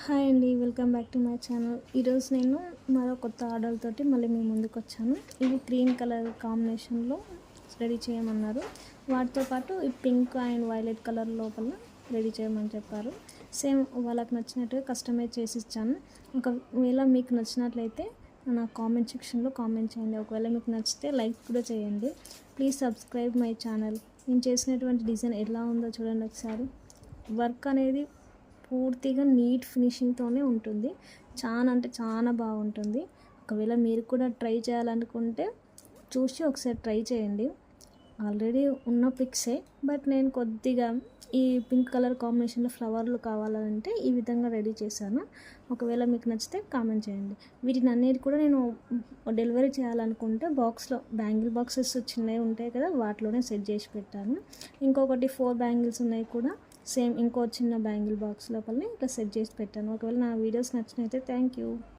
Hi అండి, welcome back to my channel. ఈరోజు నేను మరో కొత్త ఆర్డర్ తోటి మళ్ళీ మీ ముందుకు వచ్చాను. ఇవి గ్రీన్ కలర్ కాంబినేషన్లో రెడీ చేయమన్నారు. వాటితో పాటు ఈ పింక్ అండ్ వైలెట్ కలర్ లోపల రెడీ చేయమని చెప్పారు. సేమ్ వాళ్ళకి నచ్చినట్టుగా కస్టమైజ్ చేసి ఇచ్చాను. ఒకవేళ మీకు నచ్చినట్లయితే నా కామెంట్ సెక్షన్లో కామెంట్ చేయండి. ఒకవేళ మీకు నచ్చితే లైక్ కూడా చేయండి. Please subscribe my channel. నేను చేసినటువంటి డిజైన్ ఎలా ఉందో చూడండి ఒకసారి. వర్క్ అనేది పూర్తిగా నీట్ ఫినిషింగ్తోనే ఉంటుంది. చాలా అంటే చాలా బాగుంటుంది. ఒకవేళ మీరు కూడా ట్రై చేయాలనుకుంటే చూసి ఒకసారి ట్రై చేయండి. ఆల్రెడీ ఉన్న పిక్సే, బట్ నేను కొద్దిగా ఈ పింక్ కలర్ కాంబినేషన్లో ఫ్లవర్లు కావాలంటే ఈ విధంగా రెడీ చేశాను. ఒకవేళ మీకు నచ్చితే కామెంట్ చేయండి. వీటిని అన్నిటి కూడా నేను డెలివరీ చేయాలనుకుంటే బాక్స్లో బ్యాంగిల్ బాక్సెస్ చిన్నవి ఉంటాయి కదా, వాటిలోనే సెట్ చేసి పెట్టాను. ఇంకొకటి 4 బ్యాంగిల్స్ ఉన్నాయి కూడా, సేమ్ ఇంకో చిన్న బ్యాంగిల్ బాక్స్ లోపలనే ఇట్లా సెట్ చేసి పెట్టాను. ఒకవేళ నా వీడియోస్ నచ్చినైతే థ్యాంక్ యూ.